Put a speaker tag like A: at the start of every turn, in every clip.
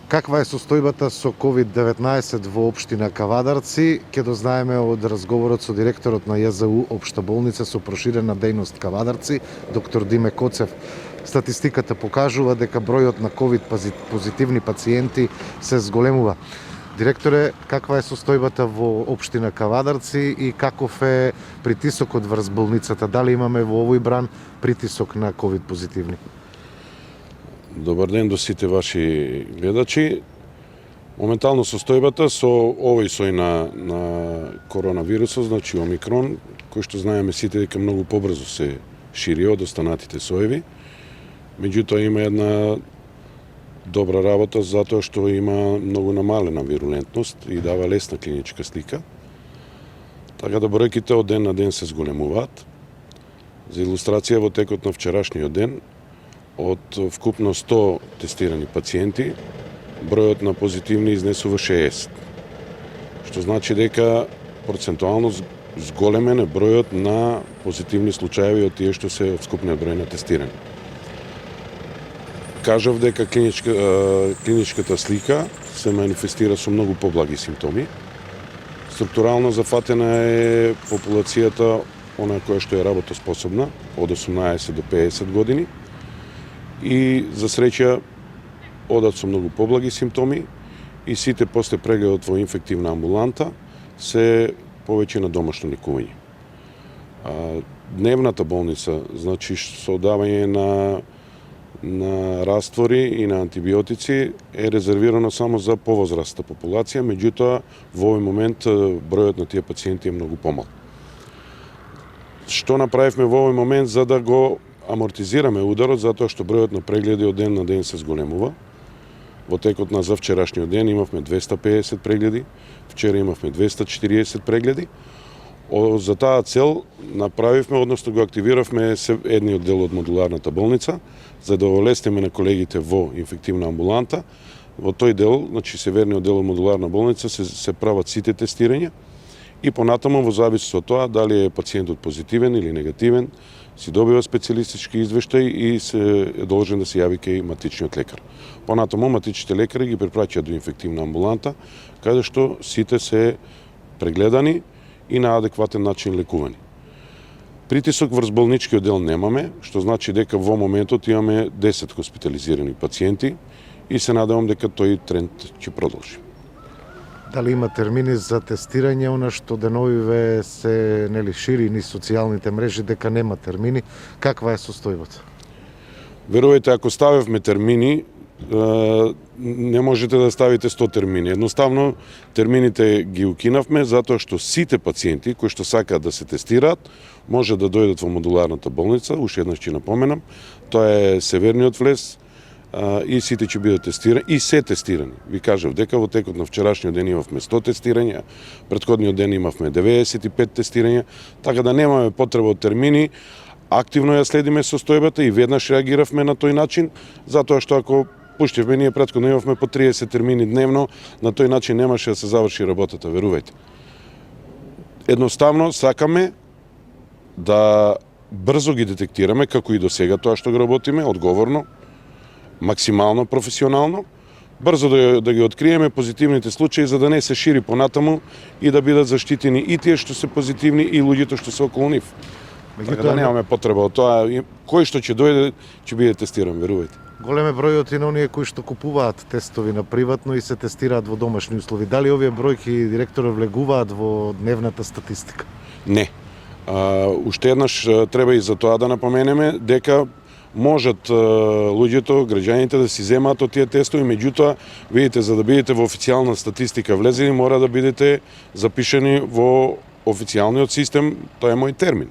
A: Каква е состојбата со COVID-19 во општина Кавадарци? Ке дознаеме од разговорот со директорот на ЈЗУ Општа болница со проширена дејност Кавадарци, доктор Диме Коцев. Статистиката покажува дека бројот на ковид позитивни пациенти се зголемува. Директоре, каква е состојбата во општина Кавадарци и каков е притисокот врз болницата? Дали имаме во овој бран притисок на ковид позитивни?
B: Добар ден до сите ваши гледачи. Моментално состојбата со овој сој на коронавирусот, значи Омикрон, кој што знаеме сите дека многу побрзо се шири од останатите соеви. Меѓутоа има една добра работа затоа што има многу намалена вирулентност и дава лесна клиничка слика. Така да бројките од ден на ден се зголемуваат. За илустрација, во текот на вчерашниот ден од вкупно 100 тестирани пациенти, бројот на позитивни изнесува 60. Што значи дека процентуално зголемен е бројот на позитивни случаеви од тие што се од вкупниот број на тестирани. Кажав дека клиничката слика се манифестира со многу поблаги симптоми. Структурално зафатена е популацијата она која што е работоспособна од 18 до 50 години. И за среќа одат со многу поблаги симптоми и сите после прегледот во инфективна амбуланта се повеќе на домашно лекување. Дневната болница, значи со давање на раствори и на антибиотици е резервирано само за повозрастна популација, меѓутоа во овој момент бројот на тие пациенти е многу помал. Што направивме во овој момент за да го амортизираме ударот, затоа што бројот на прегледи од ден на ден се зголемува. Во текот на завчерашниот ден имавме 250 прегледи, вчера имавме 240 прегледи. За таа цел направивме, односно го активиравме едниот дел од модуларната болница, за да олесниме на колегите во инфективна амбуланта. Во тој дел, значи северниот дел од модуларна болница, се прават сите тестирања и понатаму во зависност од тоа дали е пациентот позитивен или негативен, си добива специјалистички извештај и се е должен да се јави кај матичниот лекар. Понатаму матичните лекари ги препраќаат до инфективна амбуланта, каде што сите се прегледани и на адекватен начин лекувани. Притисок врз болничкиот дел немаме, што значи дека во моментот имаме 10 хоспитализирани пациенти и се надевам дека тој тренд ќе продолжи.
A: Дали има термини за тестирање, она што деновиве се шири низ социјалните мрежи, дека нема термини? Каква е состојбата?
B: Верувајте, ако ставевме термини, не можете да ставите 100 термини. Едноставно, термините ги укинавме затоа што сите пациенти кои што сакаат да се тестираат, може да дојдат во модуларната болница, уште еднаш ќе напоменам, тоа е северниот влез, и сите ќе бидат тестирани и се тестирани. Ви кажав дека во текот на вчерашниот ден имавме 100 тестирања, претходниот ден имавме 95 тестирања, така да немаме потреба од термини. Активно ја следиме состојбата и веднаш реагиравме на тој начин, затоа што ако пуштивме, ние претходно имавме по 30 термини дневно, на тој начин немаше да се заврши работата, верувајте. Едноставно сакаме да брзо ги детектираме, како и до сега тоа што го работиме, одговорно, максимално професионално, брзо да ги откриеме позитивните случаи за да не се шири понатаму и да бидат заштитени и тие што се позитивни и луѓето што се околу нив. Така да немаме потреба од тоа, кој што ќе дојде ќе биде тестиран, верувајте.
A: Голем е бројот и на оние кои што купуваат тестови на приватно и се тестираат во домашни услови. Дали овие бројки, директорот, влегуваат во дневната статистика?
B: Не. Уште еднаш треба и за тоа да напоменеме дека можат луѓето, граѓаните да си земаат од тие тестови, меѓутоа, видите, за да бидете во официјална статистика влезени, мора да бидете запишани во официјалниот систем, тоа е мој термин.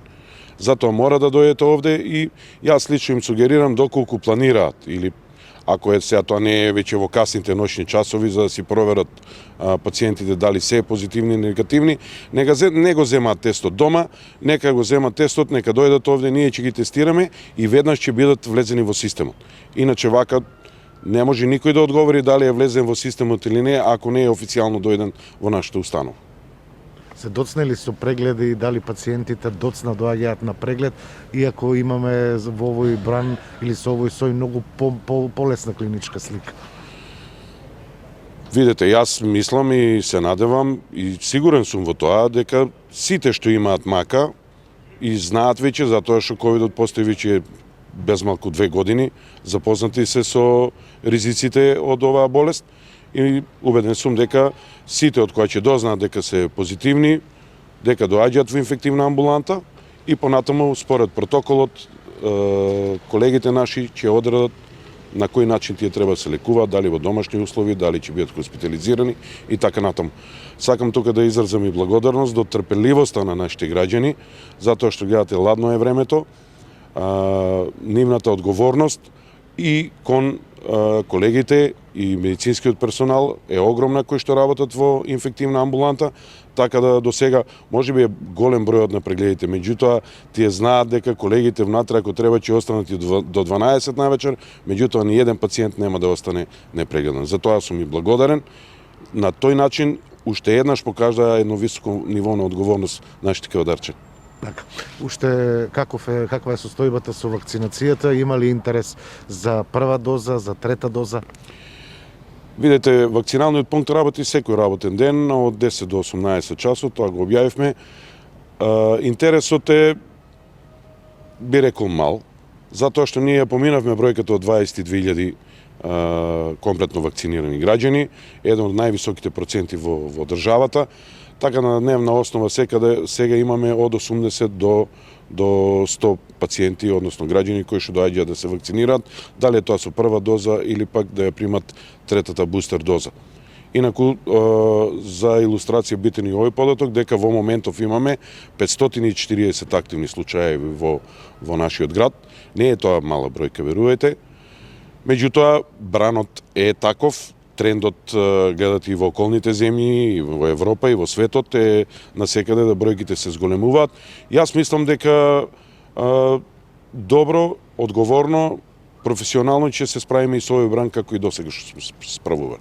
B: Затоа мора да дојдете овде и јас лично им сугерирам доколку планираат или ако е сега тоа не е веќе во касните ноќни часови за да си проверат пациентите дали се позитивни или негативни, не го земаат тестот дома, нека го земаат тестот, нека дојдат овде, ние ќе ги тестираме и веднаш ќе бидат влезени во системот. Иначе вака не може никој да одговори дали е влезен во системот или не, ако не е официјално дојден во нашата установа.
A: Се доцнели со прегледи и дали пациентите доцна доаѓаат на преглед, иако имаме во овој бран или со овој сој многу полесна клиничка слика?
B: Видете, јас мислам и се надевам и сигурен сум во тоа дека сите што имаат мака и знаат веќе, затоа што ковидот постои веќе безмалку 2 години, запознати се со ризиците од оваа болест и убеден сум дека сите од кои ќе дознаат дека се позитивни, дека доаѓаат во инфективна амбуланта и понатаму според протоколот колегите наши ќе одредат на кој начин тие треба да се лекуваат, дали во домашни услови, дали ќе бидат хоспитализирани и така натаму. Сакам тука да изразам и благодарност до трпеливоста на нашите граѓани, затоа што гледате ладно е времето, нивната одговорност и кон колегите и медицинскиот персонал е огромна кои што работат во инфективна амбуланта, така да до сега можеби е голем бројот на прегледите, меѓутоа тие знаат дека колегите внатре ако треба ќе останат и до 12 навечер, меѓутоа ни еден пациент нема да остане непрегледан. Затоа сум и благодарен. На тој начин уште еднаш покажа едно високо ниво на одговорност нашите кавадарчани.
A: Така. Уште каква е состојбата со вакцинацијата? Има ли интерес за прва доза, за трета доза?
B: Видете, вакциналниот пункт работи секој работен ден од 10 до 18 часот, тоа го објавивме. Интересот е, би рекол, мал, затоа што ние поминавме бројката од 22.000 комплетно вакцинирани граѓани, еден од највисоките проценти во државата. Така на дневна основа сега имаме од 80 до 100 пациенти, односно граѓани кои што доаѓаат да се вакцинираат, дали тоа со прва доза или пак да ја примат третата бустер доза. Инаку, за илустрација битен и овој податок, дека во моментов имаме 540 активни случаи во нашиот град. Не е тоа мала бројка, верувате. Меѓутоа, бранот е таков, трендот гледате и во околните земји, и во Европа, и во светот е насекаде да бројките се зголемуваат. Јас мислам дека добро, одговорно, професионално ќе се справиме и со овој бран како и досега што сме справували.